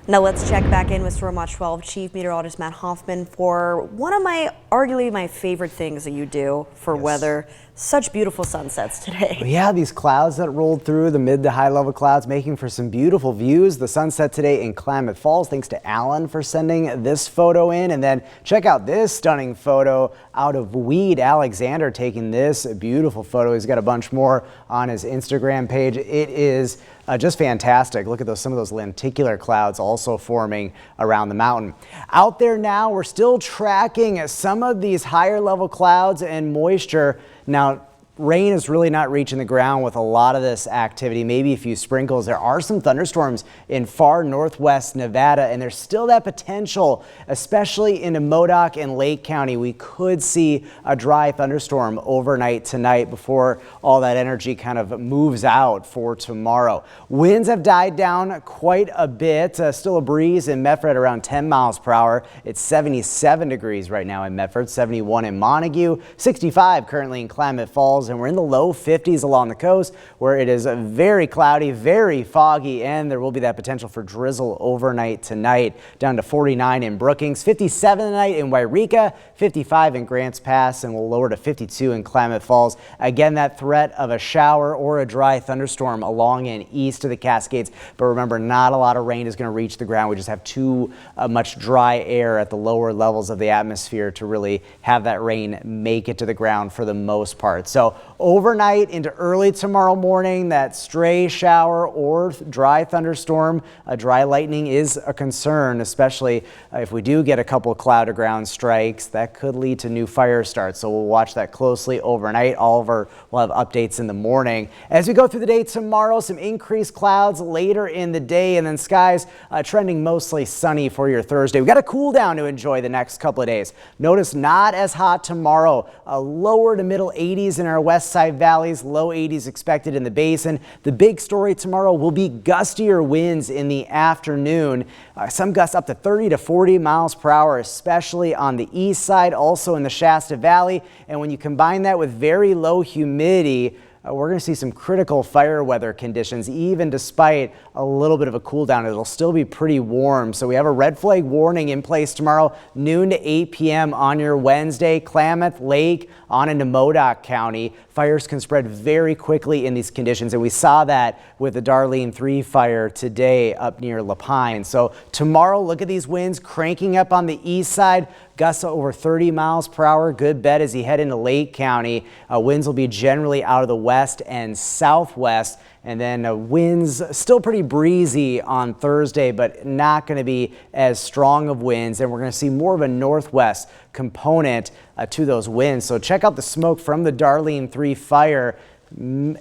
Now let's check back in with Storm Watch 12 Chief Meteorologist Matt Hoffman for one of arguably my favorite things that you do for weather. Such beautiful sunsets today. Yeah, these clouds that rolled through, the mid to high level clouds, making for some beautiful views. The sunset today in Klamath Falls. Thanks to Alan for sending this photo in. And then check out this stunning photo out of Weed. Alexander taking this beautiful photo. He's got a bunch more on his Instagram page. It is just fantastic. Look at some of those lenticular clouds also forming around the mountain. Out there now, we're still tracking some of these higher level clouds and moisture. Now, rain is really not reaching the ground with a lot of this activity, maybe a few sprinkles. There are some thunderstorms in far northwest Nevada, and there's still that potential, especially into Modoc and Lake County. We could see a dry thunderstorm overnight tonight before all that energy kind of moves out for tomorrow. Winds have died down quite a bit. Still a breeze in Medford around 10 miles per hour. It's 77 degrees right now in Medford, 71 in Montague, 65 currently in Klamath Falls. And we're in the low 50s along the coast where it is very cloudy, very foggy, and there will be that potential for drizzle overnight tonight. Down to 49 in Brookings, 57 tonight in Wairika, 55 in Grants Pass, and we'll lower to 52 in Klamath Falls. Again, that threat of a shower or a dry thunderstorm along and east of the Cascades. But remember, not a lot of rain is going to reach the ground. We just have too much dry air at the lower levels of the atmosphere to really have that rain make it to the ground for the most part. So overnight into early tomorrow morning, that stray shower or dry thunderstorm, dry lightning is a concern, especially if we do get a couple of cloud to ground strikes. That could lead to new fire starts. So we'll watch that closely overnight. We'll have updates in the morning. As we go through the day tomorrow, some increased clouds later in the day, and then skies trending mostly sunny for your Thursday. We've got a cool down to enjoy the next couple of days. Notice not as hot tomorrow, lower to middle 80s in our west side valleys, low 80s expected in the basin. The big story tomorrow will be gustier winds in the afternoon. Some gusts up to 30 to 40 miles per hour, especially on the east side, also in the Shasta Valley. And when you combine that with very low humidity, we're going to see some critical fire weather conditions, even despite a little bit of a cool down. It'll still be pretty warm. So we have a red flag warning in place tomorrow, noon to 8 p.m. on your Wednesday. Klamath, Lake, on into Modoc County. Fires can spread very quickly in these conditions, and we saw that with the Darlene 3 fire today up near La Pine. So tomorrow, look at these winds cranking up on the east side. Gusts over 30 miles per hour. Good bet as you head into Lake County. Winds will be generally out of the west and southwest. And then winds still pretty breezy on Thursday, but not going to be as strong of winds. And we're going to see more of a northwest component to those winds. So check out the smoke from the Darlene 3 fire.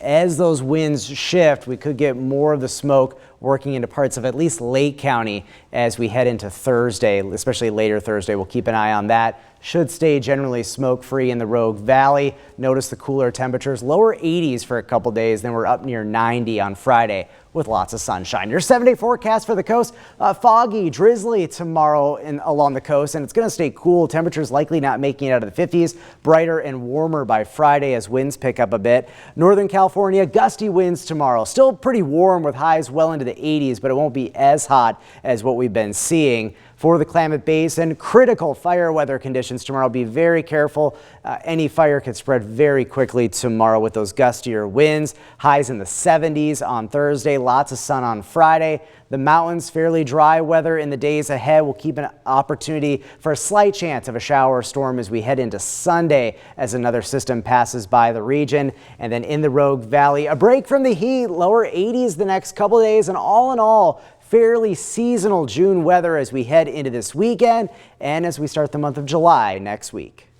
As those winds shift, we could get more of the smoke working into parts of at least Lake County as we head into Thursday, especially later Thursday. We'll keep an eye on that. Should stay generally smoke-free in the Rogue Valley. Notice the cooler temperatures, lower 80s for a couple days, then we're up near 90 on Friday with lots of sunshine. Your 7-day forecast for the coast, foggy, drizzly tomorrow along the coast, and it's going to stay cool. Temperatures likely not making it out of the 50s, brighter and warmer by Friday as winds pick up a bit. Northern California, gusty winds tomorrow. Still pretty warm with highs well into the 80s, but it won't be as hot as what we've been seeing. For the Klamath Basin, critical fire weather conditions tomorrow. Be very careful. Any fire could spread very quickly tomorrow with those gustier winds. Highs in the 70s on Thursday. Lots of sun on Friday. The mountains, fairly dry weather in the days ahead. We'll keep an opportunity for a slight chance of a shower or storm as we head into Sunday as another system passes by the region. And then in the Rogue Valley, a break from the heat, lower 80s the next couple of days, and all in all, fairly seasonal June weather as we head into this weekend and as we start the month of July next week.